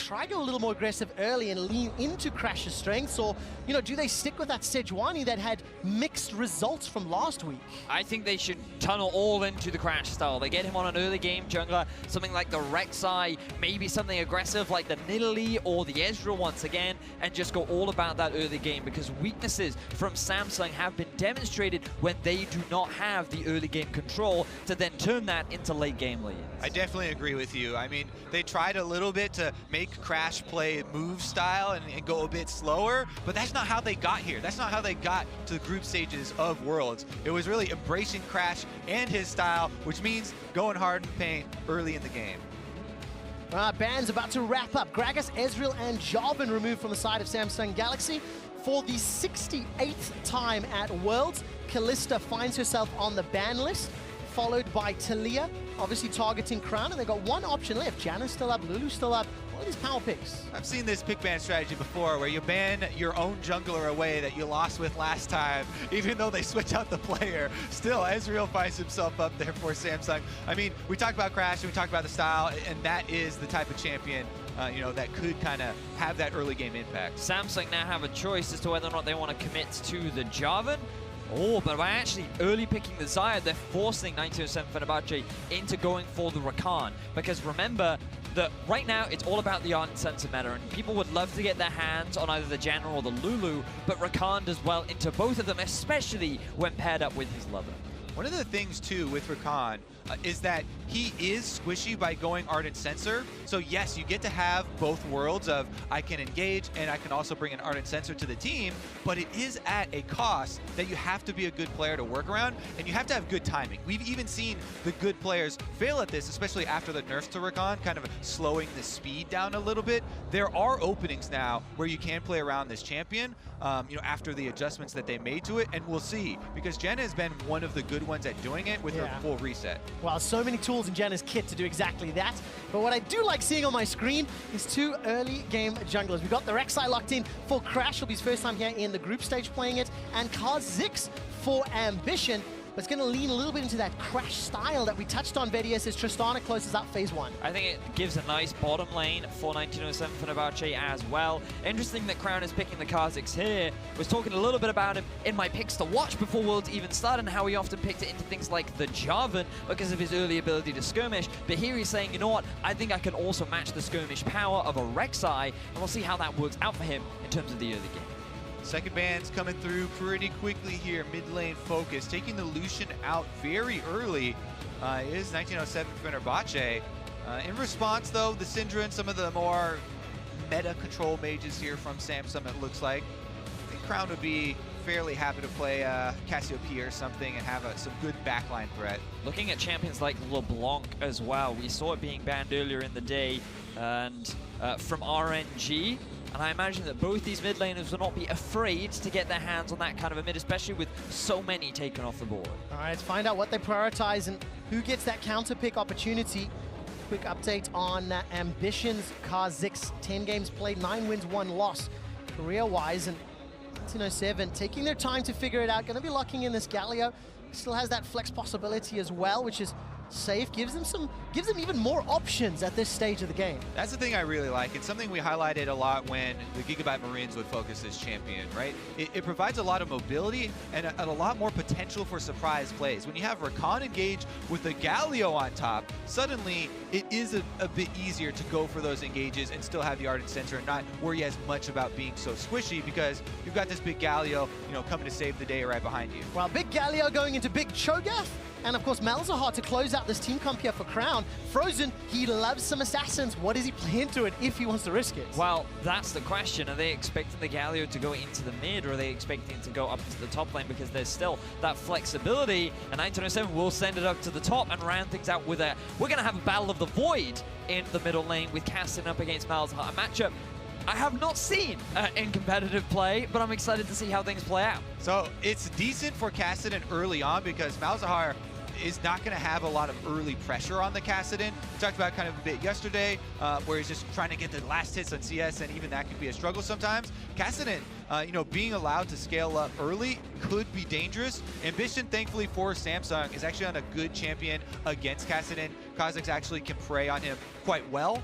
try to go a little more aggressive early and lean into Crash's strengths, or, you know, do they stick with that Sejuani that had mixed results from last week? I think they should tunnel all into the Crash style. They get him on an early game jungler, something like the Rek'Sai, maybe something aggressive like the Nidalee or the Ezreal once again, and just go all about that early game, because weaknesses from Samsung have been demonstrated when they do not have the early game control to then turn that into late game leads. I definitely agree with you. I mean, they tried a little bit to make Crash play move style and go a bit slower, but that's not how they got here. That's not how they got to the group stages of Worlds. It was really embracing Crash and his style, which means going hard in paint early in the game. Ban's about to wrap up. Gragas, Ezreal, and Jarvan removed from the side of Samsung Galaxy. For the 68th time at Worlds, Kalista finds herself on the ban list, followed by Taliyah, obviously targeting Crown, and they've got one option left. Janna's still up, Lulu's still up. All these power picks. I've seen this pick ban strategy before, where you ban your own jungler away that you lost with last time, even though they switch out the player. Still, Ezreal finds himself up there for Samsung. I mean, we talked about Crash, and we talked about the style, and that is the type of champion you know, that could kind of have that early game impact. Samsung now have a choice as to whether or not they want to commit to the Jarvan. Oh, but by actually early picking the Xayah, they're forcing 1907 Fenerbahçe into going for the Rakan. Because remember that right now it's all about the Ardent Sensor meta, and people would love to get their hands on either the Janna or the Lulu, but Rakan does well into both of them, especially when paired up with his lover. One of the things, too, with Rakan is that he is squishy by going Ardent Sensor. So, yes, you get to have both worlds of I can engage and I can also bring an Ardent Sensor to the team, but it is at a cost that you have to be a good player to work around, and you have to have good timing. We've even seen the good players fail at this, especially after the nerfs to Rakan, kind of slowing the speed down a little bit. There are openings now where you can play around this champion, you know, after the adjustments that they made to it, and we'll see, because Janna has been one of the good ones at doing it with her full reset. Well, so many tools in Janna's kit to do exactly that. But what I do like seeing on my screen is two early game junglers. We've got the Rek'Sai locked in for Crash. It'll be his first time here in the group stage playing it. And Kha'Zix for Ambition. But it's going to lean a little bit into that Crash style that we touched on, Vedius, as Tristana closes out phase 1. I think it gives a nice bottom lane for 1907 Fenerbahçe as well. Interesting that Crown is picking the Kha'Zix here. Was talking a little bit about him in my picks to watch before Worlds even started, and how he often picked it into things like the Jarvan because of his early ability to skirmish. But here he's saying, you know what, I think I can also match the skirmish power of a Rek'Sai, and we'll see how that works out for him in terms of the early game. Second ban's coming through pretty quickly here, mid lane focus. Taking the Lucian out very early is 1907 Fenerbahçe. In response, though, the Syndra and some of the more meta control mages here from Samsung, it looks like. I think Crown would be fairly happy to play Cassiopeia or something and have some good backline threat. Looking at champions like LeBlanc as well, we saw it being banned earlier in the day, and from RNG. And I imagine that both these mid laners will not be afraid to get their hands on that kind of a mid, especially with so many taken off the board. All right, let's find out what they prioritize and who gets that counter pick opportunity. Quick update on Ambition's Kha'Zix. 10 games played, 9 wins, 1 loss career-wise. And 1907 taking their time to figure it out. Going to be locking in this Galio. Still has that flex possibility as well, which is safe, gives them even more options at this stage of the game. That's the thing I really like. It's something we highlighted a lot when the Gigabyte Marines would focus this champion, right? It provides a lot of mobility and a lot more potential for surprise plays. When you have Rakan engage with the Galio on top, suddenly it is a bit easier to go for those engages and still have the Ardent Sensor and not worry as much about being so squishy, because you've got this big Galio, you know, coming to save the day right behind you. Well, big Galio going into big Cho'Gath. And of course, Malzahar to close out this team comp here for Crown. Frozen, he loves some assassins. What does he play into it if he wants to risk it? Well, that's the question. Are they expecting the Galio to go into the mid, or are they expecting it to go up into the top lane? Because there's still that flexibility, and 1907 will send it up to the top and round things out with a... We're going to have a Battle of the Void in the middle lane with Kassadin up against Malzahar. A matchup I have not seen in competitive play, but I'm excited to see how things play out. So it's decent for Kassadin early on, because Malzahar is not going to have a lot of early pressure on the Kassadin. We talked about kind of a bit yesterday, where he's just trying to get the last hits on CS, and even that can be a struggle sometimes. Kassadin, you know, being allowed to scale up early could be dangerous. Ambition, thankfully for Samsung, is actually on a good champion against Kassadin. Kha'Zix actually can prey on him quite well.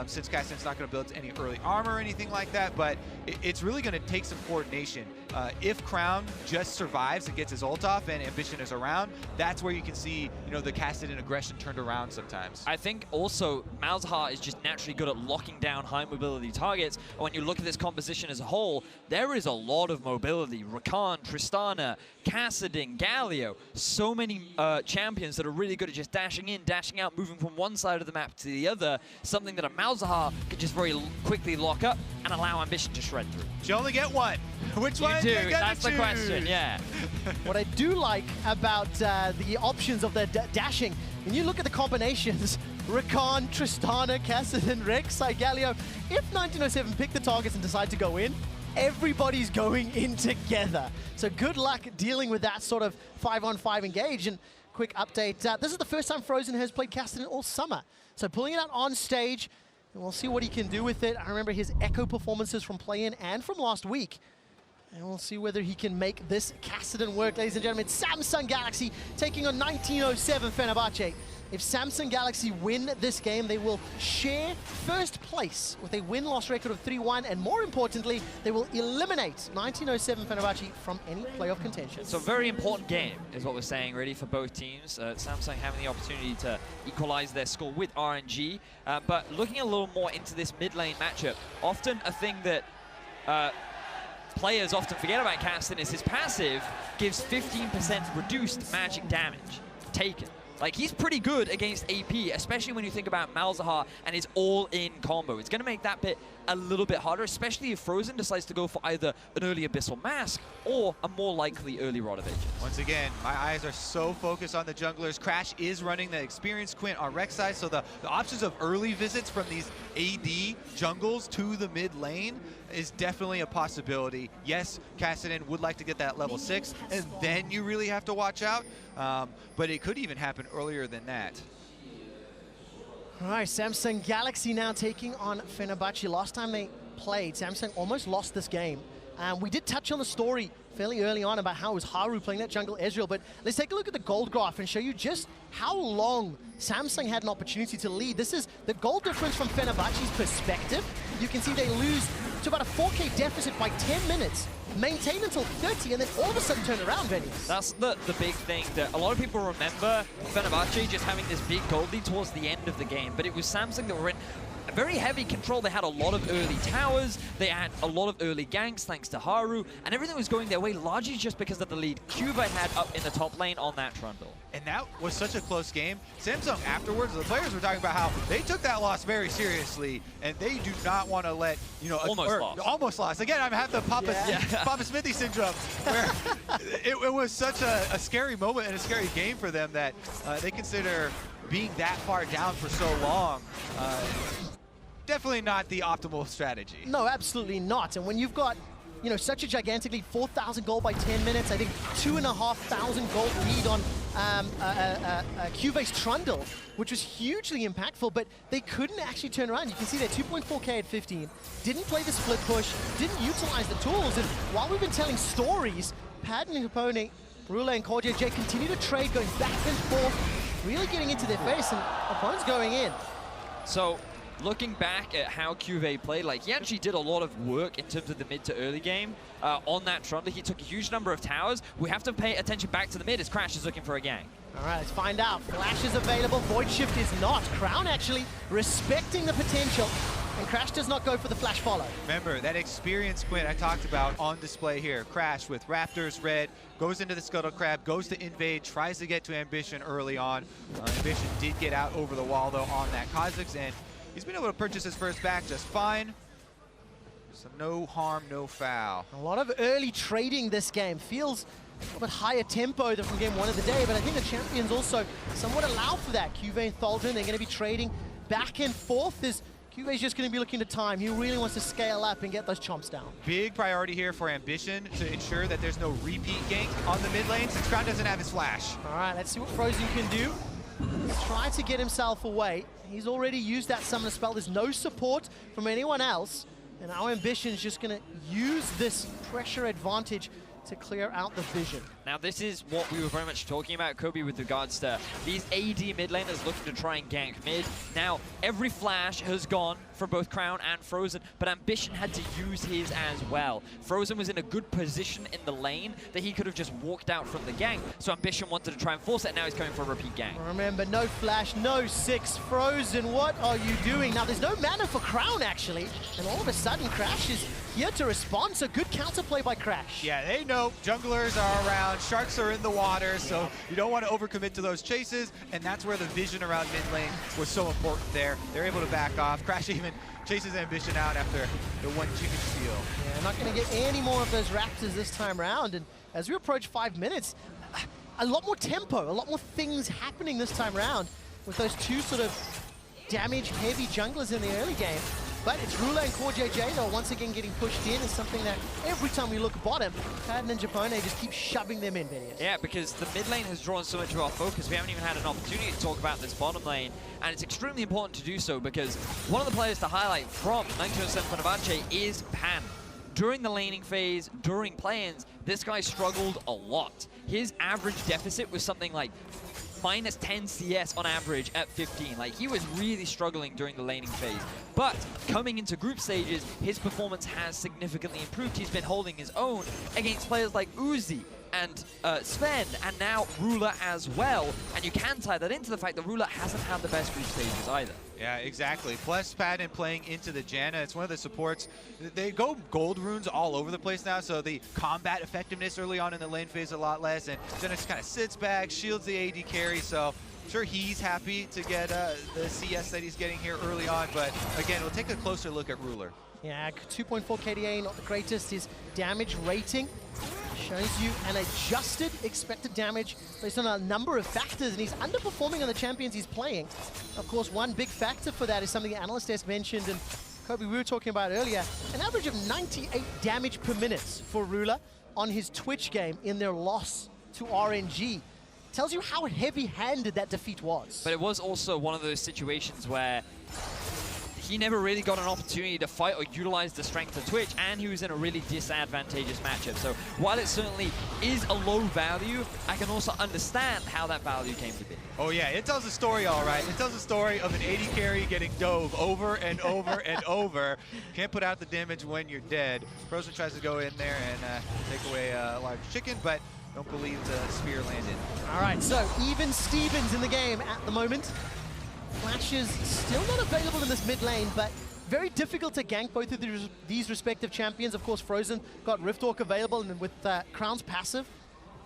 since Kassadin's not going to build any early armor or anything like that, but it's really going to take some coordination. If Crown just survives and gets his ult off and Ambition is around, that's where you can see, you know, the Kassadin aggression turned around sometimes. I think also Malzahar is just naturally good at locking down high mobility targets. And when you look at this composition as a whole, there is a lot of mobility. Rakan, Tristana, Kassadin, Galio, so many champions that are really good at just dashing in, dashing out, moving from one side of the map to the other, something that a Malzahar could just very quickly lock up and allow Ambition to shred through. You only get one. Which one you do? That's the question, yeah. What I do like about the options of the dashing, when you look at the combinations, Rakan, Tristana, Kassadin, Rek'Sai, Galio, if 1907 pick the targets and decide to go in, everybody's going in together. So good luck dealing with that sort of 5-on-5 engage. And quick update, this is the first time Frozen has played Kassadin all summer. So pulling it out on stage, and we'll see what he can do with it. I remember his echo performances from play-in and from last week. And we'll see whether he can make this Kassadin work, ladies and gentlemen. Samsung Galaxy taking on 1907 Fenerbahçe. If Samsung Galaxy win this game, they will share first place with a win-loss record of 3-1, and more importantly, they will eliminate 1907 Fenerbahçe from any playoff contention. So a very important game is what we're saying, really, for both teams. Samsung having the opportunity to equalize their score with RNG, but looking a little more into this mid-lane matchup, often a thing that players often forget about Kassadin is his passive gives 15% reduced magic damage taken. Like, he's pretty good against AP, especially when you think about Malzahar and his all-in combo. It's going to make that bit a little bit harder, especially if Frozen decides to go for either an early Abyssal Mask or a more likely early Rod of Ages. Once again, my eyes are so focused on the junglers. Crash is running the Experience Quint on Rek'Sai, so the options of early visits from these AD jungles to the mid lane is definitely a possibility. Yes, Kassadin would like to get that level 6, and then you really have to watch out, but it could even happen earlier than that. All right, Samsung Galaxy now taking on Fenerbahçe. Last time they played, Samsung almost lost this game. We did touch on the story fairly early on about how it was Haru playing that jungle Ezreal, but let's take a look at the gold graph and show you just how long Samsung had an opportunity to lead. This is the gold difference from Fenerbahçe's perspective. You can see they lose to about a 4K deficit by 10 minutes, maintain until 30, and then all of a sudden turn around, Vedius. That's the big thing that a lot of people remember Fenerbahçe just having this big gold lead towards the end of the game, but it was Samsung that were in very heavy control. They had a lot of early towers, they had a lot of early ganks thanks to Haru, and everything was going their way largely just because of the lead CuVee had up in the top lane on that Trundle. And that was such a close game. Samsung afterwards, the players were talking about how they took that loss very seriously, and they do not want to let, you know, almost lost. Again, I have the Papa Smithy syndrome, where it was such a scary moment and a scary game for them that they consider being that far down for so long. Definitely not the optimal strategy. No, absolutely not. And when you've got, you know, such a gigantic lead, 4,000 gold by 10 minutes, I think 2,500 gold lead on CuVee's Trundle, which was hugely impactful, but they couldn't actually turn around. You can see they're 2.4K at 15, didn't play the split push, didn't utilize the tools, and while we've been telling stories, padden and Japone, Brule and CoreJJ continue to trade, going back and forth, really getting into their face, and opponents going in. So, looking back at how CuVee played, like, he actually did a lot of work in terms of the mid to early game on that Trundle. He took a huge number of towers. We have to pay attention back to the mid as Crash is looking for a gang. All right, let's find out. Flash is available, Void Shift is not. Crown actually respecting the potential, and Crash does not go for the flash follow. Remember, that Experience Quint I talked about on display here. Crash with Raptors red, goes into the Scuttle Crab, goes to Invade, tries to get to Ambition early on. Ambition did get out over the wall, though, on that Kha'Zix, and he's been able to purchase his first back just fine. So no harm, no foul. A lot of early trading this game. Feels a little bit higher tempo than from game 1 of the day, but I think the champions also somewhat allow for that. CuVee and Thaldrin, they're going to be trading back and forth as CuVee's just going to be looking to time. He really wants to scale up and get those chomps down. Big priority here for Ambition to ensure that there's no repeat gank on the mid lane since Crown doesn't have his flash. All right, let's see what Frozen can do. Let's try to get himself away. He's already used that summoner spell. There's no support from anyone else. And our Ambition's just going to use this pressure advantage to clear out the vision. Now, Now, this is what we were very much talking about, CuVee, with regards to these AD mid laners looking to try and gank mid. Now, every flash has gone for both Crown and Frozen, but Ambition had to use his as well. Frozen was in a good position in the lane that he could have just walked out from the gank, so Ambition wanted to try and force it, and now he's going for a repeat gank. Remember, no flash, no 6. Frozen, what are you doing? Now, there's no mana for Crown, actually, and all of a sudden, Crash is here to respond, so good counterplay by Crash. Yeah, they know junglers are around, sharks are in the water, so you don't want to overcommit to those chases, and that's where the vision around mid lane was so important there. They're able to back off. Crash even chases Ambition out after the one chicken steal. Yeah, not going to get any more of those Raptors this time around, and as we approach 5 minutes, a lot more tempo, a lot more things happening this time around with those two sort of damage-heavy junglers in the early game. But it's Rula and CoreJJ though once again getting pushed in is something that every time we look bottom, Padden and Japone just keep shoving them in, Vedius. Yeah, because the mid lane has drawn so much of our focus, we haven't even had an opportunity to talk about this bottom lane, and it's extremely important to do so because one of the players to highlight from 1907 Fenerbahçe is Pan. During the laning phase, during play-ins, this guy struggled a lot. His average deficit was something like minus 10 CS on average at 15. Like, he was really struggling during the laning phase. But coming into group stages, his performance has significantly improved. He's been holding his own against players like Uzi and Sven, and now Rula as well. And you can tie that into the fact that Rula hasn't had the best group stages either. Yeah, exactly. Plus, Padden playing into the Janna. It's one of the supports. They go gold runes all over the place now, so the combat effectiveness early on in the lane phase a lot less, and Janna just kind of sits back, shields the AD carry, so I'm sure he's happy to get the CS that he's getting here early on, but again, we'll take a closer look at Ruler. Yeah, 2.4 KDA, not the greatest. His damage rating shows you an adjusted expected damage based on a number of factors, and he's underperforming on the champions he's playing. Of course, one big factor for that is something Analyst S mentioned, and CuVee, we were talking about earlier, an average of 98 damage per minute for Rula on his Twitch game in their loss to RNG. Tells you how heavy-handed that defeat was. But it was also one of those situations where he never really got an opportunity to fight or utilize the strength of Twitch, and he was in a really disadvantageous matchup. So while it certainly is a low value, I can also understand how that value came to be. Oh yeah, it tells a story, all right. It tells a story of an AD carry getting dove over and over and over. Can't put out the damage when you're dead. Frozen tries to go in there and take away a large chicken, but don't believe the spear landed. All right, so even Stevens in the game at the moment. Flashes still not available in this mid lane, but very difficult to gank both of these respective champions. Of course, Frozen got Rifthawk available, and with Crown's passive,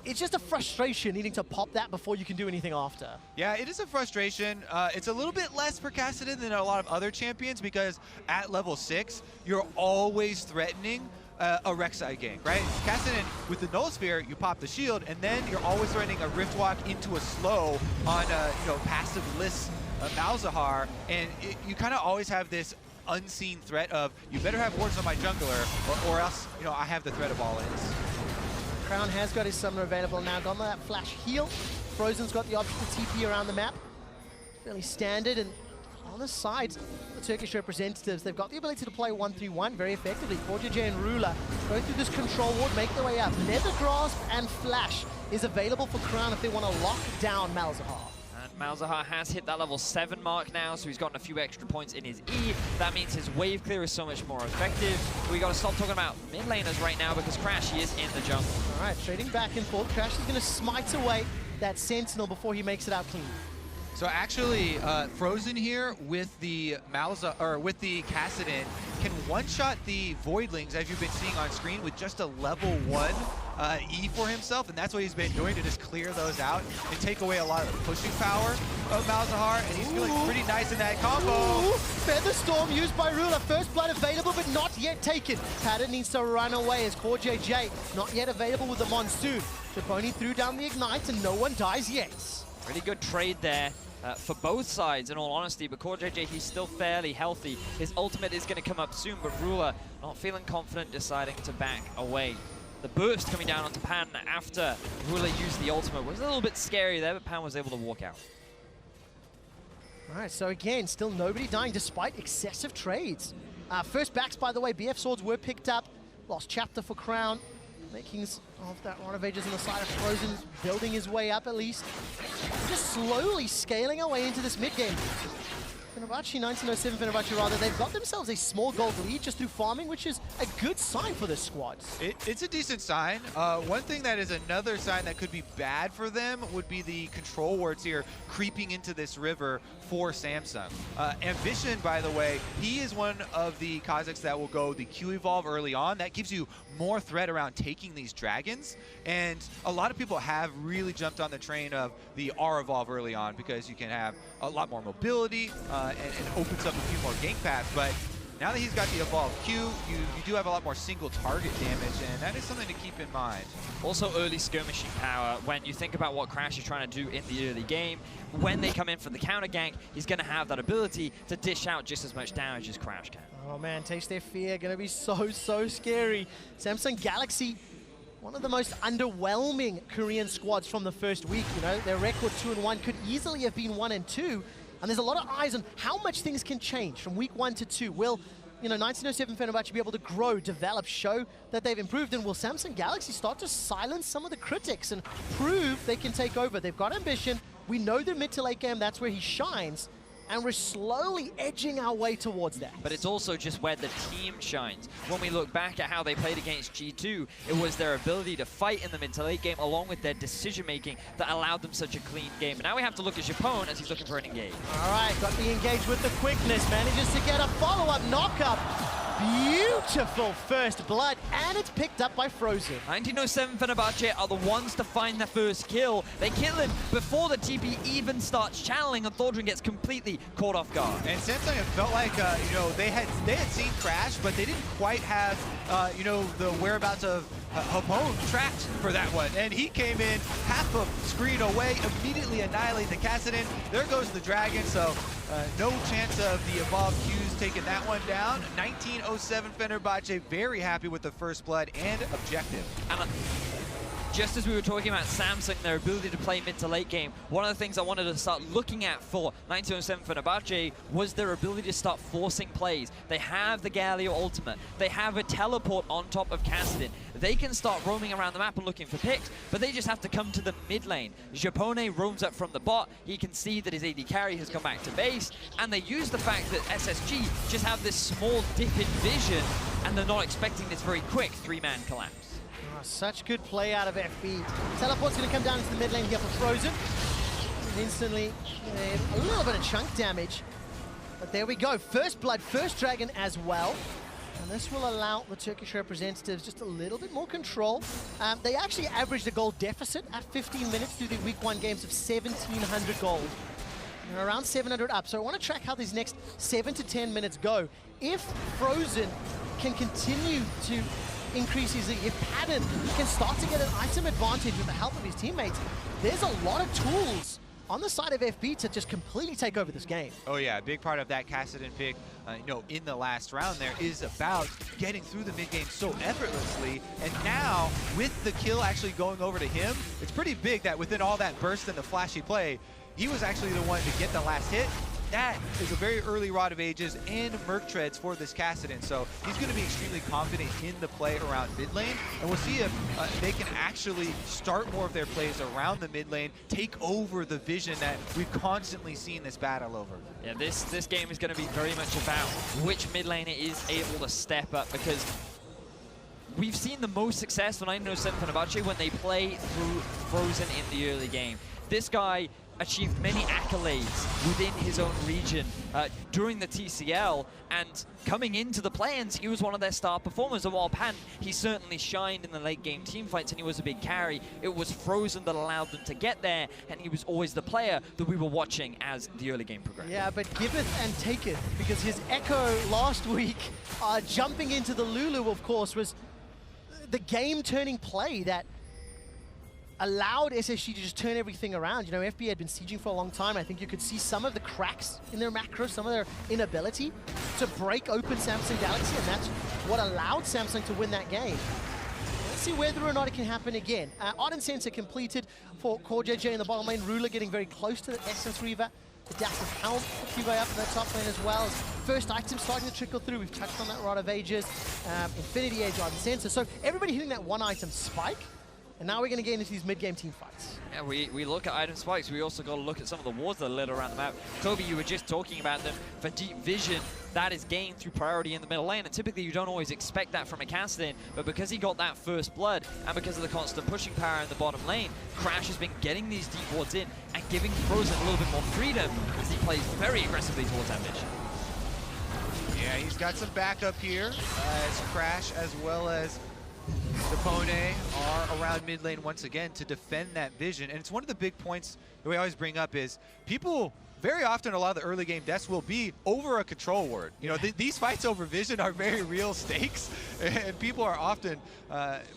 it's just a frustration needing to pop that before you can do anything after. Yeah, it is a frustration. It's a little bit less for Kassadin than a lot of other champions because at level 6, you're always threatening a Rek'Sai gank, right? Kassadin, with the Null Sphere, you pop the shield, and then you're always threatening a Riftwalk into a slow on passive-less Malzahar, and you kind of always have this unseen threat of, you better have wards on my jungler, or else, I have the threat of all ins. Crown has got his summoner available now. Got that flash heal. Frozen's got the option to TP around the map. Fairly standard, and on the side, the Turkish representatives, they've got the ability to play 1-3-1 very effectively. CoreJJ and Rula go through this control ward, make their way up. Nether Grasp and Flash is available for Crown if they want to lock down Malzahar. Malzahar has hit that level 7 mark now, so he's gotten a few extra points in his E. That means his wave clear is so much more effective. We got to stop talking about mid laners right now because Crash is in the jungle. All right, trading back and forth. Crash is going to smite away that Sentinel before he makes it out clean. So actually, Frozen here with the with the Kassadin can one-shot the Voidlings, as you've been seeing on screen, with just a level 1 E for himself, and that's what he's been doing to just clear those out and take away a lot of the pushing power of Malzahar, and he's feeling pretty nice in that combo. Featherstorm used by Rula. First blood available, but not yet taken. Padden needs to run away as CoreJJ not yet available with the Monsoon. Japone threw down the Ignite, and no one dies yet. Really good trade there. For both sides, in all honesty, but CoreJJ, he's still fairly healthy. His ultimate is going to come up soon, but Rula not feeling confident, deciding to back away. The burst coming down onto Pan after Rula used the ultimate was a little bit scary there, but Pan was able to walk out. All right, so again, still nobody dying despite excessive trades. First backs, by the way, BF swords were picked up. Lost chapter for Crown. makings of that Renovages on the side of Frozen, building his way up at least. Just slowly scaling our way into this mid-game. Fenerbahçe, 1907 Fenerbahçe rather, they've got themselves a small gold lead just through farming, which is a good sign for this squad. It's a decent sign. One thing that is another sign that could be bad for them would be the control wards here creeping into this river for Samsung. Ambition, by the way, he is one of the Kha'Zix that will go the Q evolve early on. That gives you more threat around taking these dragons. And a lot of people have really jumped on the train of the R evolve early on because you can have a lot more mobility and opens up a few more gank paths. But now that he's got the evolved Q, you do have a lot more single target damage, and that is something to keep in mind. Also early skirmishing power. When you think about what Crash is trying to do in the early game, when they come in for the counter gank, he's going to have that ability to dish out just as much damage as Crash can. Oh man, Taste Their Fear, going to be so scary. Samsung Galaxy, one of the most underwhelming Korean squads from the first week. You know, their record 2-1 could easily have been 1-2. And there's a lot of eyes on how much things can change from week 1 to 2. Will, you know, 1907 Fenerbahçe be able to grow, develop, show that they've improved? And will Samsung Galaxy start to silence some of the critics and prove they can take over? They've got ambition. We know the mid to late game, that's where he shines. And we're slowly edging our way towards that. But it's also just where the team shines. When we look back at how they played against G2, it was their ability to fight in the mid to late game along with their decision making that allowed them such a clean game. And now we have to look at Japone as he's looking for an engage. All right, got the engage with the quickness, manages to get a follow-up knock-up. Beautiful first blood, and it's picked up by Frozen. 1907 Fenerbahçe are the ones to find their first kill. They kill him before the TP even starts channeling, and Thaldrin gets completely caught off guard. And Samsung, it felt like you know, they had seen Crash, but they didn't quite have you know, the whereabouts of Japone tracked for that one. And he came in half a screen away, immediately annihilate the Kassadin. There goes the dragon, so no chance of the evolved Qs taking that one down. 1907 Fenerbahçe very happy with the first blood and objective. And just as we were talking about Samsung, their ability to play mid to late game, one of the things I wanted to start looking at for 1907 Fenerbahçe was their ability to start forcing plays. They have the Galio ultimate. They have a teleport on top of Kassadin. They can start roaming around the map and looking for picks, but they just have to come to the mid lane. Japone roams up from the bot. He can see that his AD carry has come back to base, and they use the fact that SSG just have this small dip in vision, and they're not expecting this very quick 3-man collapse. Such good play out of FB. Teleport's going to come down into the mid lane here for Frozen. And instantly, a little bit of chunk damage. But there we go. First blood, first dragon as well. And this will allow the Turkish representatives just a little bit more control. They actually averaged a gold deficit at 15 minutes through the week 1 games of 1,700 gold. They're around 700 up. So I want to track how these next 7 to 10 minutes go. If Frozen can continue to increase his lead, if Padden can start to get an item advantage with the help of his teammates, there's a lot of tools on the side of FB to just completely take over this game. Oh yeah, a big part of that Kassadin pick, you know, in the last round there is about getting through the mid game so effortlessly. And now, with the kill actually going over to him, it's pretty big that within all that burst and the flashy play, he was actually the one to get the last hit. That is a very early Rod of Ages and Merc Treads for this Kassadin, so he's going to be extremely confident in the play around mid lane, and we'll see if they can actually start more of their plays around the mid lane, take over the vision that we've constantly seen this battle over. Yeah, this game is going to be very much about which mid laner is able to step up, because we've seen the most success for 1907 Fenerbahçe when they play through Frozen in the early game. This guy achieved many accolades within his own region during the TCL, and coming into the play-ins, he was one of their star performers. And while Pan, he certainly shined in the late game team fights and he was a big carry, it was Frozen that allowed them to get there, and he was always the player that we were watching as the early game progressed. Yeah, but giveth and taketh, because his Echo last week, jumping into the Lulu, of course, was the game-turning play that allowed SSG to just turn everything around. You know, FB had been sieging for a long time. I think you could see some of the cracks in their macro, some of their inability to break open Samsung Galaxy, and that's what allowed Samsung to win that game. Let's see whether or not it can happen again. Ornn sensor completed for CoreJJ in the bottom lane. Ruler getting very close to the Essence Reaver. Adaptive Helm for QuVee up in the top lane as well. First item starting to trickle through. We've touched on that Rod of Ages, Infinity Edge on Sensor. So everybody hitting that one item spike. And now we're going to get into these mid-game team fights. Yeah, we look at item spikes. We also got to look at some of the wards that are lit around the map. CuVee, you were just talking about them. For deep vision, that is gained through priority in the middle lane. And typically you don't always expect that from a Kassadin. But because he got that first blood, and because of the constant pushing power in the bottom lane, Crash has been getting these deep wards in and giving Frozen a little bit more freedom as he plays very aggressively towards Ambition. Yeah, he's got some backup here as Crash as well as Japone are around mid lane once again to defend that vision. And it's one of the big points that we always bring up is people, very often a lot of the early game deaths will be over a control ward. You know, these fights over vision are very real stakes, and people are often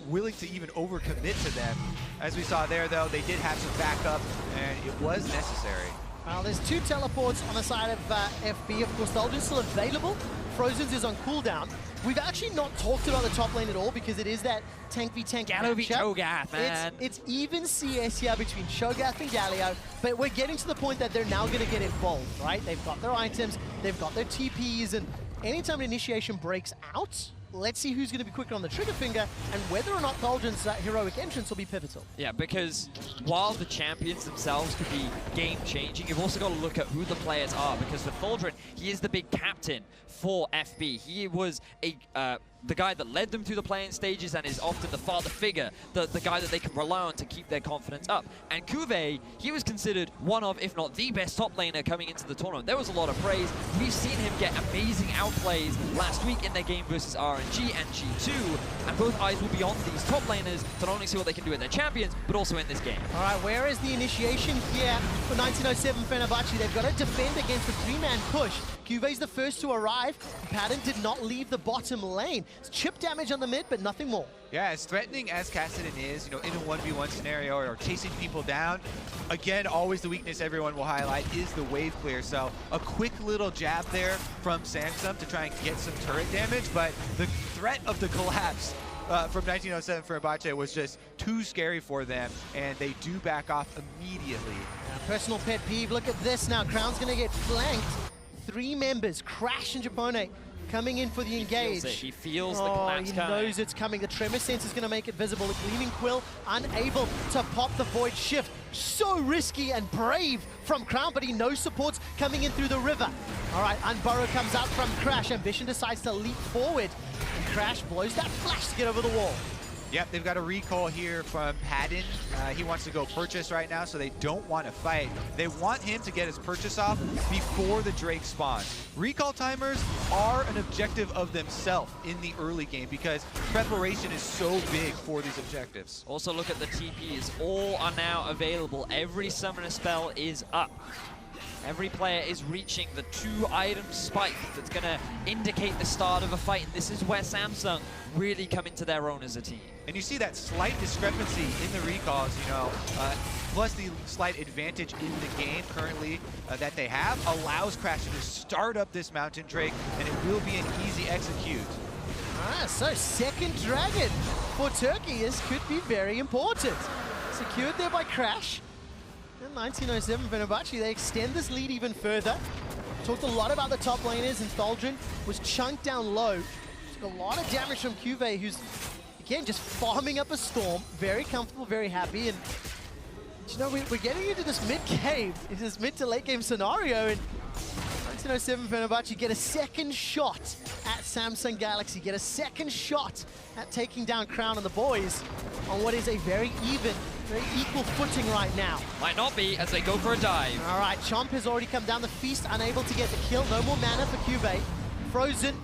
willing to even overcommit to them. As we saw there though, they did have some backup and it was necessary. Well, there's 2 teleports on the side of FB. Of course, Thaldrin's still available. Frozen's is on cooldown. We've actually not talked about the top lane at all because it is that tank v tank Galio v matchup. Cho'Gath, man. It's even CS here between Cho'Gath and Galio, but we're getting to the point that they're now going to get involved, right? They've got their items, they've got their TPs, and anytime an initiation breaks out, let's see who's going to be quicker on the trigger finger and whether or not Thaldrin's heroic entrance will be pivotal. Yeah, because while the champions themselves could be game-changing, you've also got to look at who the players are, because for Thaldrin, he is the big captain for FB. He was the guy that led them through the playing stages and is often the father figure, the guy that they can rely on to keep their confidence up. And CuVee, he was considered one of, if not the best top laner coming into the tournament. There was a lot of praise. We've seen him get amazing outplays last week in their game versus RNG and G2, and both eyes will be on these top laners to not only see what they can do with their champions, but also in this game. All right, where is the initiation here for 1907 Fenerbahçe? They've got to defend against a 3-man push. CuVee's the first to arrive. Padden did not leave the bottom lane. It's chip damage on the mid, but nothing more. Yeah, as threatening as Kassadin is, you know, in a 1v1 scenario or chasing people down, again, always the weakness everyone will highlight is the wave clear. So a quick little jab there from Samsung to try and get some turret damage, but the threat of the collapse from 1907 Fenerbahçe was just too scary for them, and they do back off immediately. Personal pet peeve, look at this now. Crown's going to get flanked. 3 members, Crash and Japone, coming in for the engage. He feels the collapse coming. He knows it's coming. The tremor sense is going to make it visible. The Gleaming Quill unable to pop the Void Shift. So risky and brave from Crown, but he knows supports coming in through the river. All right, Unburrow comes out from Crash. Ambition decides to leap forward, and Crash blows that flash to get over the wall. Yep, they've got a recall here from Padden. He wants to go purchase right now, so they don't want to fight. They want him to get his purchase off before the Drake spawns. Recall timers are an objective of themselves in the early game because preparation is so big for these objectives. Also look at the TPs. All are now available. Every summoner spell is up. Every player is reaching the 2-item spike that's going to indicate the start of a fight. And this is where Samsung really come into their own as a team. And you see that slight discrepancy in the recalls, you know, plus the slight advantage in the game currently that they have allows Crash to just start up this Mountain Drake, and it will be an easy execute. So second dragon for Turkey. This could be very important. Secured there by Crash. And 1907 Fenerbahçe, they extend this lead even further. Talked a lot about the top laners, and Thaldrin was chunked down low. Took a lot of damage from CuVee, who's, again, just farming up a storm. Very comfortable, very happy. And, you know, we're getting into this mid-game, into this mid to late game scenario, and 1907 Fenerbahçe get a second shot at Samsung Galaxy, get a second shot at taking down Crown and the boys on what is a very even, very equal footing right now. Might not be, as they go for a dive. All right, Chomp has already come down the feast, unable to get the kill. No more mana for CuVee. Frozen,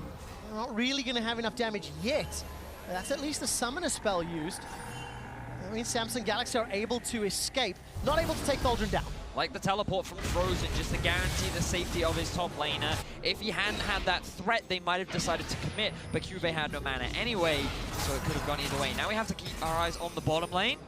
not really going to have enough damage yet. But that's at least a summoner spell used. I mean, Samsung Galaxy are able to escape, not able to take Thaldrin down. Like the teleport from Frozen, just to guarantee the safety of his top laner. If he hadn't had that threat, they might have decided to commit, but CuVee had no mana anyway, so it could have gone either way. Now we have to keep our eyes on the bottom lane.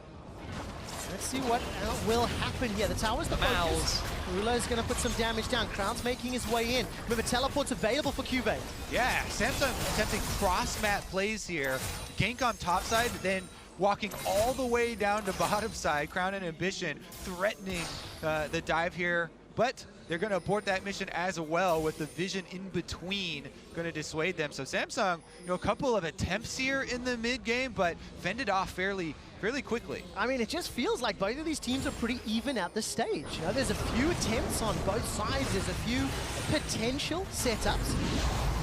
Let's see what will happen here. The tower's the focus. Rulo's going to put some damage down. Crown's making his way in. Remember, teleport's available for CuVee. Yeah, Samsung attempting cross-map plays here. Gank on top side, then walking all the way down to bottom side. Crown and Ambition threatening the dive here. But they're going to abort that mission as well, with the vision in between going to dissuade them. So Samsung, a couple of attempts here in the mid game, but fended off fairly quickly. I mean, it just feels like both of these teams are pretty even at this stage. There's a few attempts on both sides. There's a few potential setups,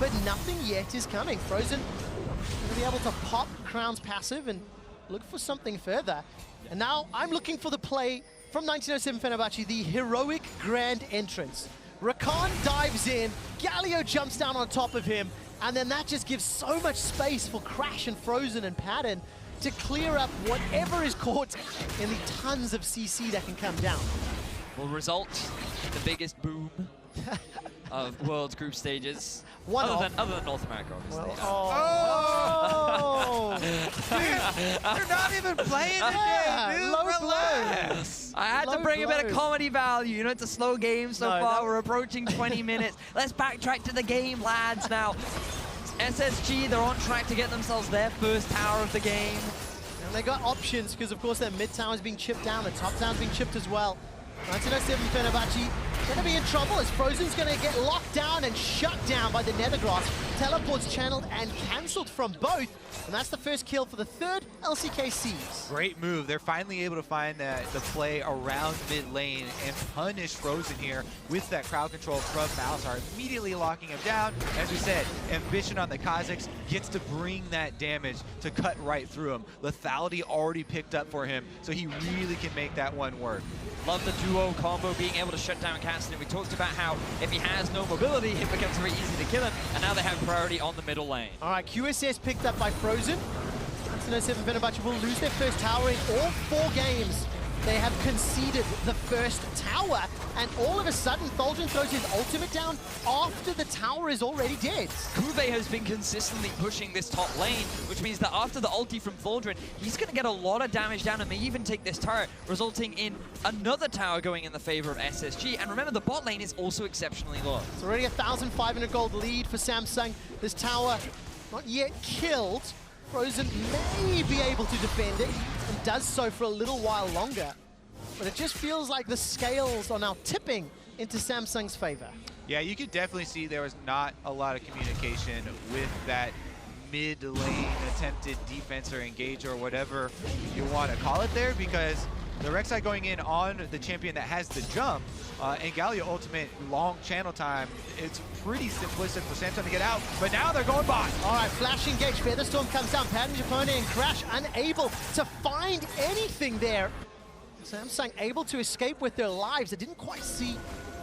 but nothing yet is coming. Frozen going to be able to pop Crown's passive and look for something further. And now I'm looking for the play from 1907 Fenerbahçe, the heroic grand entrance. Rakan dives in, Galio jumps down on top of him, and then that just gives so much space for Crash and Frozen and Padden to clear up whatever is caught in the tons of CC that can come down. Will result the biggest boom of World's group stages. Other than North America, obviously. Well, They're not even playing today, dude. Relax. I had to bring a bit of comedy value. It's a slow game so far. We're approaching 20 minutes. Let's backtrack to the game, lads. Now, SSG, they're on track to get themselves their first tower of the game. And they got options because, of course, their mid tower is being chipped down. The top tower is being chipped as well. 1907 Fenerbahçe going to be in trouble as Frozen's going to get locked down and shut down by the Nethergrass. Teleports channeled and cancelled from both. And that's the first kill for the third LCK Seas. Great move. They're finally able to find the play around mid lane and punish Frozen here with that crowd control from Malzahar, immediately locking him down. As we said, ambition on the Kha'Zix gets to bring that damage to cut right through him. Lethality already picked up for him, so he really can make that one work. Love the duo combo, being able to shut down Kassadin. We talked about how if he has no mobility, it becomes very easy to kill him, and now they have priority on the middle lane. All right, QSS picked up by Frozen. 1907 Fenerbahçe will lose their first tower in all 4 games. They have conceded the first tower, and all of a sudden, Thaldrin throws his ultimate down after the tower is already dead. CuVee has been consistently pushing this top lane, which means that after the ulti from Thaldrin, he's going to get a lot of damage down and may even take this turret, resulting in another tower going in the favor of SSG. And remember, the bot lane is also exceptionally low. It's already 1,500 gold lead for Samsung. This tower not yet killed. Frozen may be able to defend it, and does so for a little while longer. But it just feels like the scales are now tipping into Samsung's favor. Yeah, you could definitely see there was not a lot of communication with that mid-lane attempted defense or engage or whatever you want to call it there, because the Rek'Sai going in on the champion that has the jump, and Galio ultimate long channel time, it's pretty simplistic for Samsung to get out, but now they're going bot. All right, flash engage, Featherstorm comes down, padden, Japone, and Crash unable to find anything there. Samsung able to escape with their lives. I didn't quite see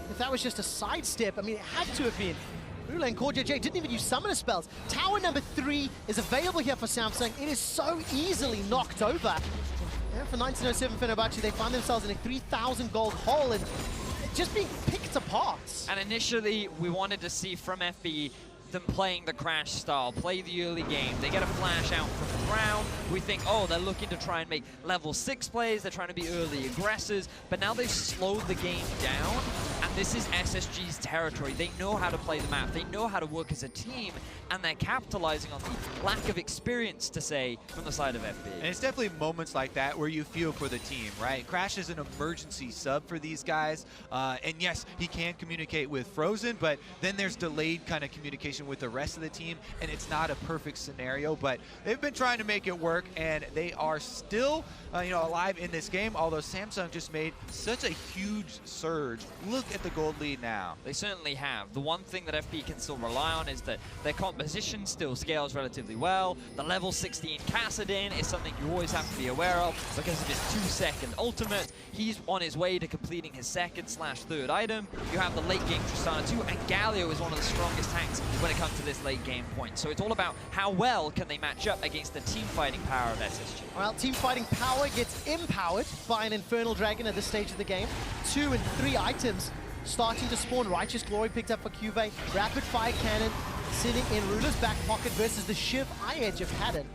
if that was just a sidestep. I mean, it had to have been. Wuhan and CoreJJ didn't even use summoner spells. Tower number 3 is available here for Samsung. It is so easily knocked over. And for 1907 Fenerbahçe, they find themselves in a 3,000 gold hole and just being picked apart. And initially, we wanted to see from FB them playing the Crash style, play the early game. They get a flash out from the ground. We think, oh, they're looking to try and make level 6 plays. They're trying to be early aggressors. But now they've slowed the game down. And this is SSG's territory. They know how to play the map. They know how to work as a team. And they're capitalizing on the lack of experience, to say, from the side of FB. And it's definitely moments like that where you feel for the team, right? Crash is an emergency sub for these guys. And yes, he can communicate with Frozen, but then there's delayed kind of communication with the rest of the team, and it's not a perfect scenario, but they've been trying to make it work, and they are still alive in this game, although Samsung just made such a huge surge. Look at the gold lead now. They certainly have. The one thing that FB can still rely on is that their composition still scales relatively well. The level 16 Kassadin is something you always have to be aware of because of his 2-second ultimate. He's on his way to completing his 2nd/3rd item. You have the late game Tristana too, and Galio is one of the strongest tanks when it comes to this late game point. So it's all about how well can they match up against the team fighting power of SSG. Well, team fighting power gets empowered by an Infernal Dragon at this stage of the game. 2 and 3 items starting to spawn. Righteous Glory picked up for CuVee. Rapid Fire Cannon sitting in Ruler's back pocket versus the Shiv Eye Edge of Padden.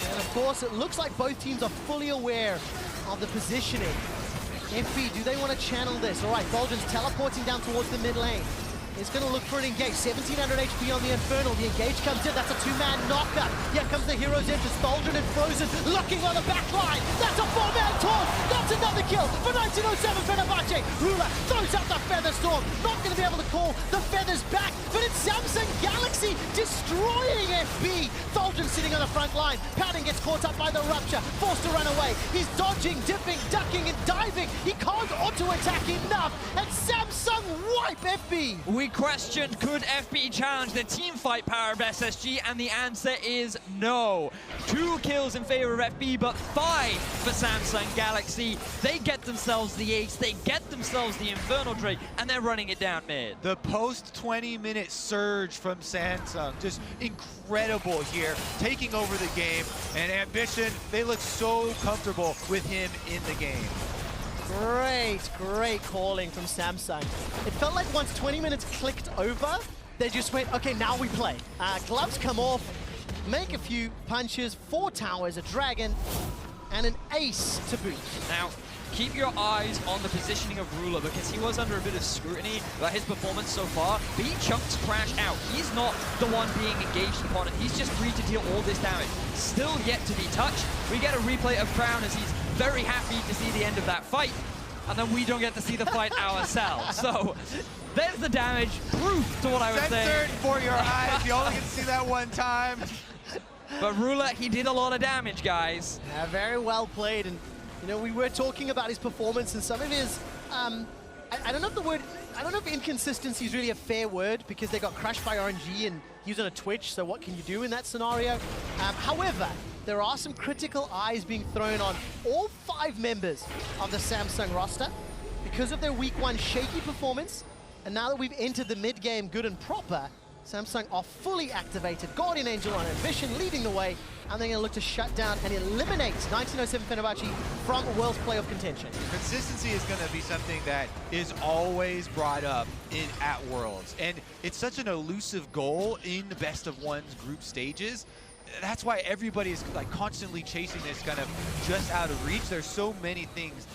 And of course, it looks like both teams are fully aware of the positioning. FB, do they want to channel this? All right, Thaldrin's teleporting down towards the mid lane. is going to look for an engage. 1700 HP on the Infernal. The engage comes in. That's a two-man knocker. Here comes the hero's interest. Thaldrin and Frozen looking on the back line. That's a four-man taunt. That's another kill for 1907 Fenerbahçe. Ruler throws out the Feather Storm. Not going to be able to call the Feathers back, but it's Samsung Galaxy destroying FB. Thaldrin sitting on the front line. Padden gets caught up by the Rupture. Forced to run away. He's dodging, dipping, ducking, and diving. He can't auto-attack enough. And Samsung wipe FB. We questioned, could FB challenge the team fight power of SSG, and the answer is no. 2 kills in favor of FB, but 5 for Samsung Galaxy. They get themselves the ace, they get themselves the Infernal Drake, and they're running it down mid. The post 20-minute surge from Samsung, just incredible here, taking over the game. And Ambition, they look so comfortable with him in the game. Great calling from Samsung. It felt like once 20 minutes clicked over, they just went, okay, now we play. Gloves come off, make a few punches, 4 towers, a dragon, and an ace to boot. Now, keep your eyes on the positioning of Ruler, because he was under a bit of scrutiny about his performance so far, but he chunks Crash out. He's not the one being engaged upon it. He's just free to deal all this damage. Still yet to be touched. We get a replay of Crown as he's very happy to see the end of that fight, and then we don't get to see the fight ourselves. So there's the damage, proof to what I was saying. Censored for your eyes, you only get to see that one time. But Ruler, he did a lot of damage, guys. Yeah, very well played. And you know, we were talking about his performance and some of his, I don't know if inconsistency is really a fair word, because they got crushed by RNG and he was on a Twitch, so what can you do in that scenario? However, there are some critical eyes being thrown on all 5 members of the Samsung roster because of their week 1 shaky performance. And now that we've entered the mid game good and proper, Samsung are fully activated. Guardian Angel on Ambition leading the way, and they're going to look to shut down and eliminate 1907 Fenerbahçe from World's playoff contention. Consistency is going to be something that is always brought up at Worlds, and it's such an elusive goal in the best of one's group stages. That's why everybody is like constantly chasing this kind of just out of reach. There's so many things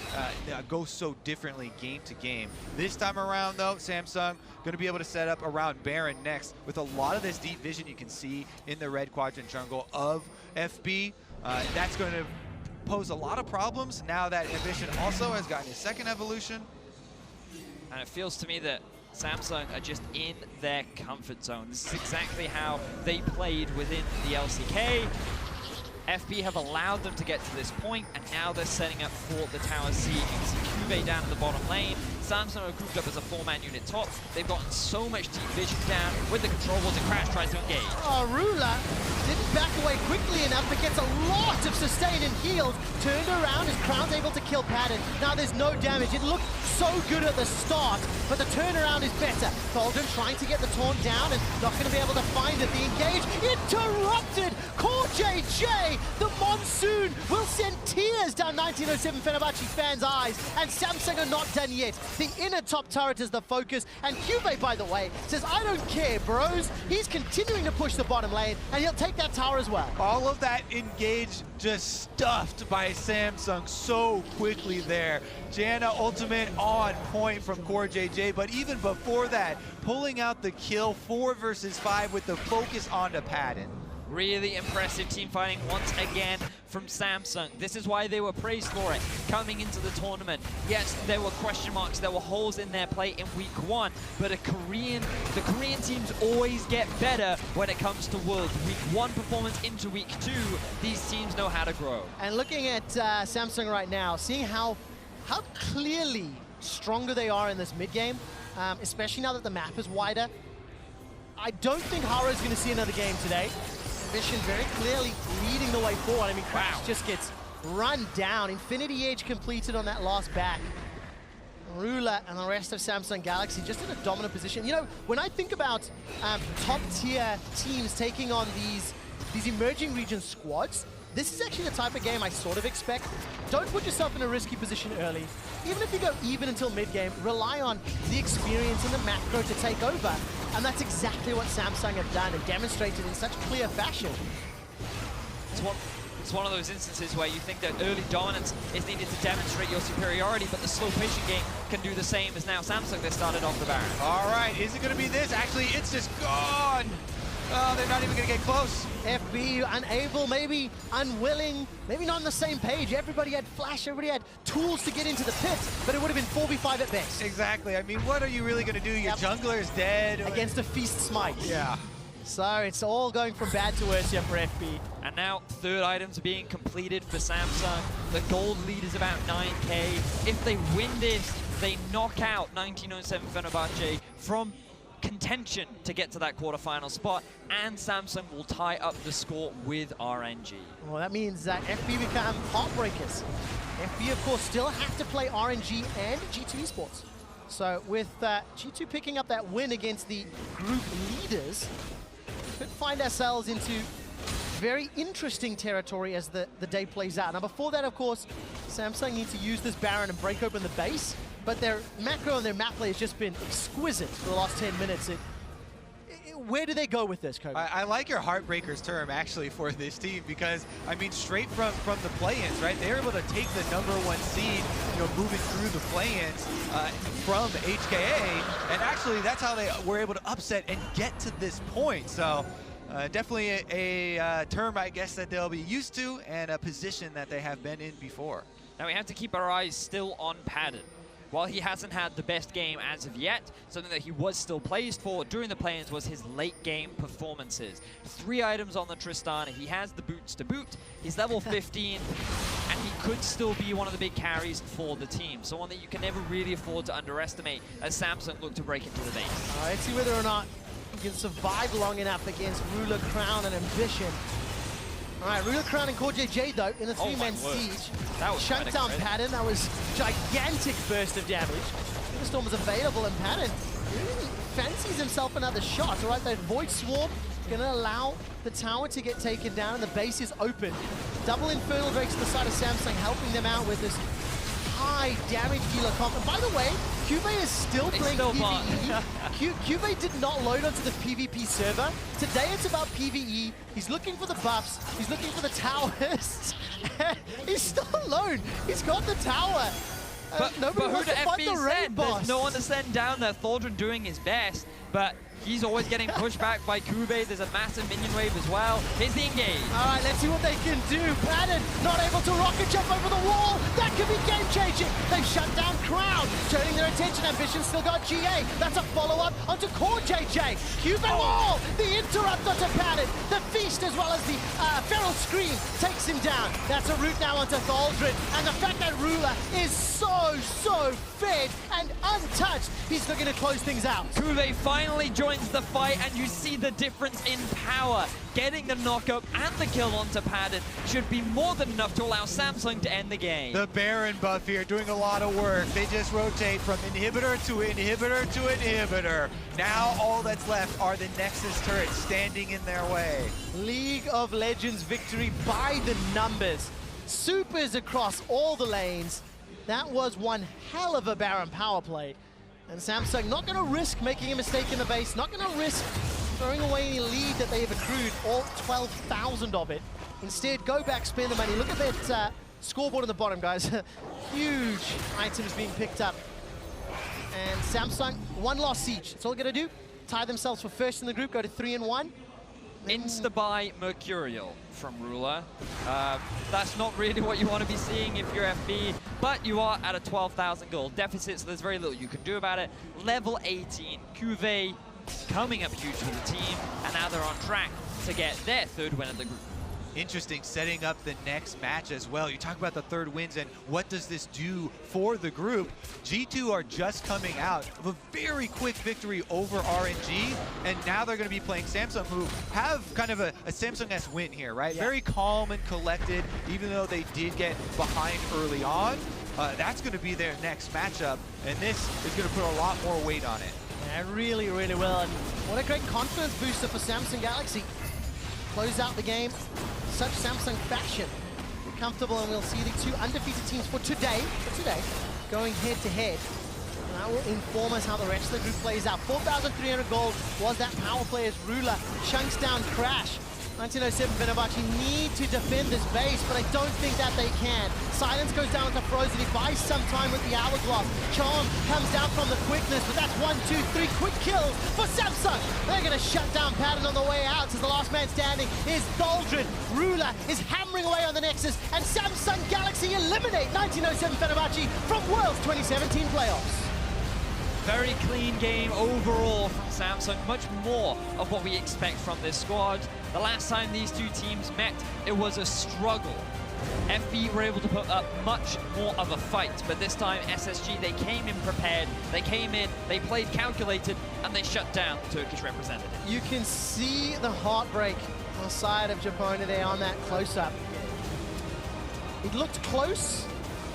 that go so differently game to game. This time around though, Samsung going to be able to set up around Baron next with a lot of this deep vision you can see in the red quadrant jungle of FB. That's going to pose a lot of problems now that Ambition also has gotten his 2nd evolution. And it feels to me that Samsung are just in their comfort zone. This is exactly how they played within the LCK. FB have allowed them to get to this point, and now they're setting up for the tower siege. You can see CuVee down in the bottom lane. Samsung are grouped up as a 4-man unit top. They've gotten so much deep vision down with the controllables, and Crash tries to engage. Oh, Ruler didn't back away quickly enough, but gets a lot of sustain and heals. Turned around as Crown's able to kill Padden. Now there's no damage. It looked so good at the start, but the turnaround is better. Thaldrin trying to get the taunt down and not going to be able to find it. The engage interrupted. CoreJJ, the monsoon, will send tears down 1907 Fenerbahçe fans' eyes, and Samsung are not done yet. The inner top turret is the focus, and CuVee, by the way, says, I don't care, bros. He's continuing to push the bottom lane, and he'll take that tower as well. All of that engage just stuffed by Samsung so quickly there. Janna ultimate on point from CoreJJ, but even before that, pulling out the kill 4 versus 5 with the focus onto Padden. Really impressive team fighting once again from Samsung. This is why they were praised for it coming into the tournament. Yes, there were question marks, there were holes in their play in week 1, but the Korean teams always get better when it comes to Worlds. Week 1 performance into week 2, these teams know how to grow. And looking at Samsung right now, seeing how clearly stronger they are in this mid game, especially now that the map is wider, I don't think Haru's going to see another game today. Ambition very clearly leading the way forward. I mean, Crash just gets run down. Infinity Edge completed on that last back. Ruler and the rest of Samsung Galaxy just in a dominant position. You know, when I think about top-tier teams taking on these emerging region squads, this is actually the type of game I sort of expect. Don't put yourself in a risky position early. Even if you go even until mid-game, rely on the experience and the macro to take over. And that's exactly what Samsung have done and demonstrated in such clear fashion. It's one of those instances where you think that early dominance is needed to demonstrate your superiority, but the slow patient game can do the same as now Samsung they started off the Baron. All right, is it going to be this? Actually, it's just gone. Oh, they're not even going to get close. FB unable, maybe unwilling, maybe not on the same page. Everybody had flash, everybody had tools to get into the pit, but it would have been 4v5 at best. Exactly. I mean, what are you really going to do? Your jungler is dead. Against a Feast Smite. Yeah. So it's all going from bad to worse here for FB. And now third items being completed for Samsung. The gold lead is about 9k. If they win this, they knock out 1907 Fenerbahçe from contention to get to that quarterfinal spot, and Samsung will tie up the score with RNG. Well, that means that FB become heartbreakers. FB, of course, still have to play RNG and G2 eSports. So with G2 picking up that win against the group leaders, we could find ourselves into very interesting territory as the day plays out. Now, before that, of course, Samsung need to use this Baron and break open the base, but their macro and their map play has just been exquisite for the last 10 minutes. Where do they go with this, Kobe? I like your heartbreakers term, actually, for this team, because, I mean, straight from the play-ins, right? They were able to take the #1 seed, you know, moving through the play-ins from HKA, and actually that's how they were able to upset and get to this point. So definitely a term, I guess, that they'll be used to, and a position that they have been in before. Now we have to keep our eyes still on Padden. While he hasn't had the best game as of yet, something that he was still praised for during the play-ins was his late-game performances. 3 items on the Tristana. He has the boots to boot. He's level 15, and he could still be one of the big carries for the team. Someone that you can never really afford to underestimate as Samsung look to break into the base. Let's see whether or not he can survive long enough against Ruler, Crown, and Ambition. All right, Ruler, Crown, and CoreJJ, though, in a 3-man siege. That was chunked down Padden. That was gigantic burst of damage. The Storm was available, and Padden really fancies himself another shot. All right, that Void Swarm going to allow the tower to get taken down, and the base is open. Double Infernal Drakes to the side of Samsung, helping them out with this high damage dealer comp. And by the way, CuVee is still playing PvE. CuVee did not load onto the PvP server. Today it's about PvE. He's looking for the buffs. He's looking for the towers. He's still alone. He's got the tower. But who the FB said? Boss. There's no one to send down there. Thaldrin doing his best, but he's always getting pushed back by CuVee. There's a massive minion wave as well. Here's the engage. All right, let's see what they can do. Padden not able to rocket jump over the wall. That could be game-changing. They've shut down Crown, turning their attention. Ambition still got GA. That's a follow-up onto CoreJJ. CuVee wall. The interrupt onto Padden. The feast as well as the feral scream takes him down. That's a route now onto Thaldrin. And the fact that Ruler is so fed and untouched, he's looking to close things out. CuVee finally joins the fight, and you see the difference in power. Getting the knockup and the kill onto Padden should be more than enough to allow Samsung to end the game. The Baron buff here doing a lot of work. They just rotate from inhibitor to inhibitor to inhibitor. Now all that's left are the Nexus turrets standing in their way. League of Legends victory by the numbers. Supers across all the lanes. That was one hell of a Baron power play. And Samsung not going to risk making a mistake in the base, not going to risk throwing away any lead that they have accrued, all 12,000 of it. Instead, go back, spend the money. Look at that scoreboard on the bottom, guys. Huge items being picked up. And Samsung, 1 lost siege. That's all they're going to do. Tie themselves for first in the group, go to 3-1. Insta-buy Mercurial from Ruler. That's not really what you want to be seeing if you're FB, but you are at a 12,000 gold deficit, so there's very little you can do about it. Level 18, CuVee coming up huge for the team, and now they're on track to get their 3rd win of the group. Interesting, setting up the next match as well. You talk about the 3rd wins and what does this do for the group. G2 are just coming out of a very quick victory over RNG, and now they're going to be playing Samsung, who have kind of a Samsung-esque win here, right? Yeah. Very calm and collected, even though they did get behind early on. That's going to be their next matchup, and this is going to put a lot more weight on it. Yeah, really well. And what a great confidence booster for Samsung Galaxy. Close out the game, such Samsung fashion. We're comfortable, and we'll see the 2 undefeated teams for today, going head-to-head. And that will inform us how the rest of the group plays out. 4,300 gold was that power play as Ruler chunks down Crash. 1907 Fenerbahçe need to defend this base, but I don't think that they can. Silence goes down to Frozen. He buys some time with the Hourglass. Charm comes down from the quickness, but that's 1, 2, 3 quick kills for Samsung. They're going to shut down Padden on the way out as the last man standing is Thaldrin. Ruler is hammering away on the Nexus, and Samsung Galaxy eliminate 1907 Fenerbahçe from Worlds 2017 playoffs. Very clean game overall from Samsung, much more of what we expect from this squad. The last time these two teams met, it was a struggle. FB were able to put up much more of a fight, but this time SSG, they came in prepared, they came in, they played calculated, and they shut down the Turkish representative. You can see the heartbreak on the side of Japone there on that close-up. It looked close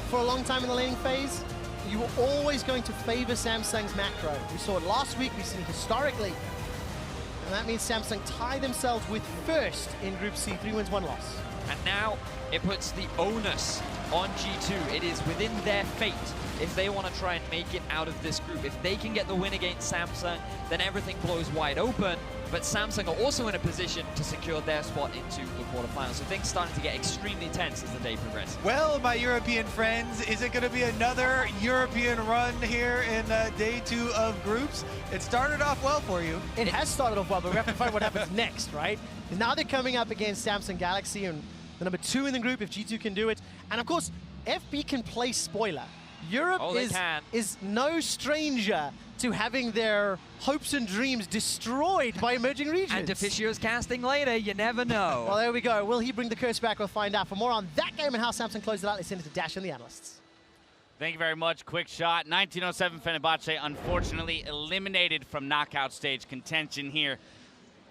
for a long time in the laning phase. You were always going to favor Samsung's macro. We saw it last week, we've seen it historically. And that means Samsung tie themselves with first in Group C, 3 wins, 1 loss. And now it puts the onus on G2. It is within their fate if they want to try and make it out of this group. If they can get the win against Samsung, then everything blows wide open. But Samsung are also in a position to secure their spot into the quarterfinals. So things starting to get extremely tense as the day progresses. Well, my European friends, is it going to be another European run here in day 2 of groups? It started off well for you. It has started off well, but we have to find what happens next, right? Because now they're coming up against Samsung Galaxy and the number 2 in the group if G2 can do it. And of course, FB can play spoiler. Europe is no stranger to having their hopes and dreams destroyed by emerging regions. And Deficio's casting later, you never know. Well, there we go. Will he bring the curse back? We'll find out. For more on that game and how Samsung closed it out, let's send it to Dash and the analysts. Thank you very much. Quick shot. 1907 Fenerbahçe unfortunately eliminated from knockout stage contention here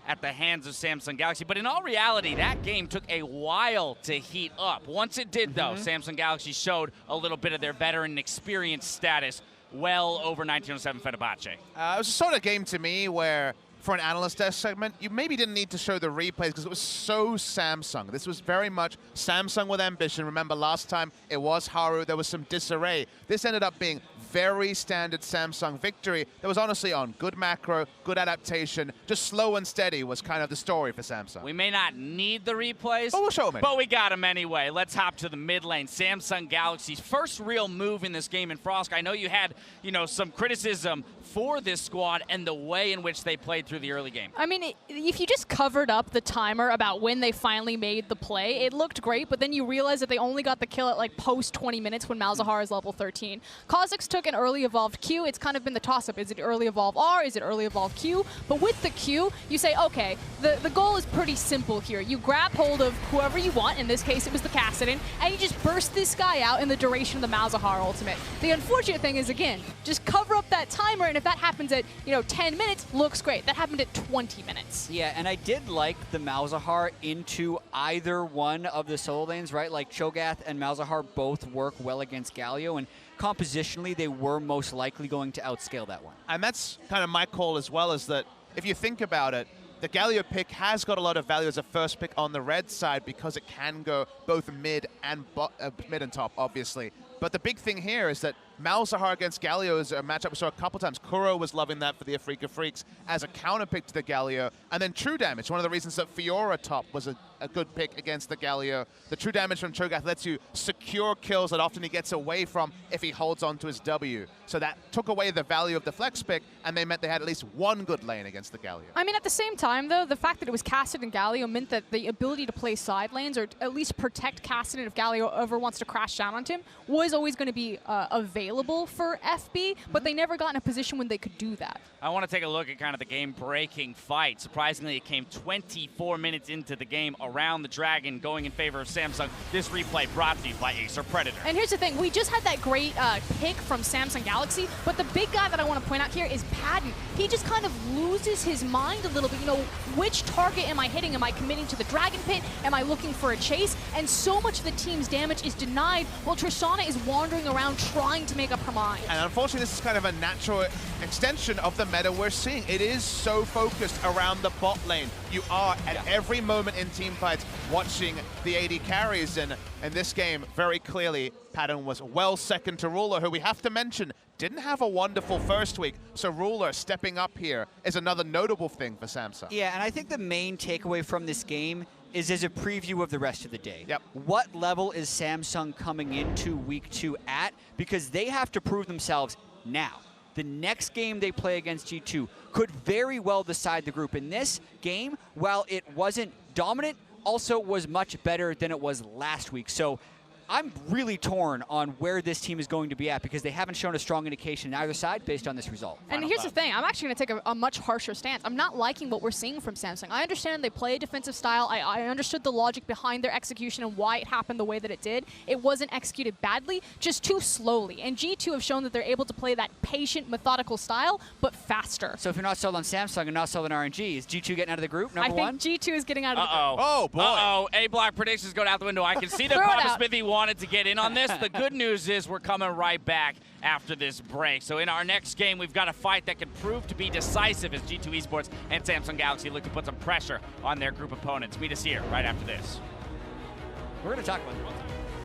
at the hands of Samsung Galaxy. But in all reality, that game took a while to heat up. Once it did, though, Samsung Galaxy showed a little bit of their veteran experience status well over 1907 Fenerbahçe. It was a sort of game to me where, for an analyst desk segment, you maybe didn't need to show the replays because it was so Samsung. This was very much Samsung with ambition. Remember last time it was Haru, there was some disarray. This ended up being very standard Samsung victory that was honestly on good macro, good adaptation, just slow and steady was kind of the story for Samsung. We may not need the replays, but we'll show them but we got them anyway. Let's hop to the mid lane. Samsung Galaxy's first real move in this game in Frosk. I know you had, some criticism for this squad and the way in which they played through the early game. I mean, if you just covered up the timer about when they finally made the play, it looked great, but then you realize that they only got the kill at like post 20 minutes when Malzahar is level 13. Kha'Zix took an early evolved Q. It's kind of been the toss-up. Is it early evolve R? Is it early evolve Q? But with the Q, you say, okay, the goal is pretty simple here. You grab hold of whoever you want. In this case, it was the Kassadin, and you just burst this guy out in the duration of the Malzahar ultimate. The unfortunate thing is, again, just cover up that timer, and if that happens at 10 minutes, looks great. That happened at 20 minutes. Yeah, and I did like the Malzahar into either one of the solo lanes, right? Like Cho'Gath and Malzahar both work well against Galio, and compositionally they were most likely going to outscale that one. And that's kind of my call as well, is that if you think about it, the Galio pick has got a lot of value as a first pick on the red side because it can go both mid and top, obviously. But the big thing here is that Malzahar against Galio is a matchup we saw a couple times. Kuro was loving that for the Afrika Freaks as a counter pick to the Galio. And then True Damage, one of the reasons that Fiora top was a good pick against the Galio. The True Damage from Cho'Gath lets you secure kills that often he gets away from if he holds on to his W. So that took away the value of the flex pick, and they meant they had at least one good lane against the Galio. I mean, at the same time, though, the fact that it was Kassadin and Galio meant that the ability to play side lanes, or at least protect Kassadin if Galio ever wants to crash down onto him, was always going to be available for FB, but they never got in a position when they could do that. I want to take a look at kind of the game-breaking fight. Surprisingly, it came 24 minutes into the game around the Dragon going in favor of Samsung. This replay brought to you by Acer Predator. And here's the thing. We just had that great pick from Samsung Galaxy, but the big guy that I want to point out here is Padden. He just kind of loses his mind a little bit. Which target am I hitting? Am I committing to the Dragon Pit? Am I looking for a chase? And so much of the team's damage is denied while Tristana is wandering around trying to make up her mind. And unfortunately, this is kind of a natural extension of the meta we're seeing. It is so focused around the bot lane. You are, at every moment in team fights, watching the AD carries. And in this game, very clearly, Padden was well second to Ruler, who we have to mention didn't have a wonderful first week, so Ruler stepping up here is another notable thing for Samsung. Yeah, and I think the main takeaway from this game is as a preview of the rest of the day. Yep. What level is Samsung coming into week 2 at? Because they have to prove themselves now. The next game they play against G2 could very well decide the group. In this game, while it wasn't dominant, also was much better than it was last week. So I'm really torn on where this team is going to be at because they haven't shown a strong indication on either side based on this result. And here's the thing, I'm actually going to take a much harsher stance. I'm not liking what we're seeing from Samsung. I understand they play a defensive style. I understood the logic behind their execution and why it happened the way that it did. It wasn't executed badly, just too slowly. And G2 have shown that they're able to play that patient, methodical style, but faster. So if you're not sold on Samsung and not sold on RNG, is G2 getting out of the group, number one? I think G2 is getting out of the group. Oh, boy. Uh-oh. A-block predictions going out the window. I can see that Papa Smithy wanted to get in on this. The good news is we're coming right back after this break. So in our next game, we've got a fight that could prove to be decisive as G2 Esports and Samsung Galaxy look to put some pressure on their group opponents. Meet us here right after this. We're going to talk about it.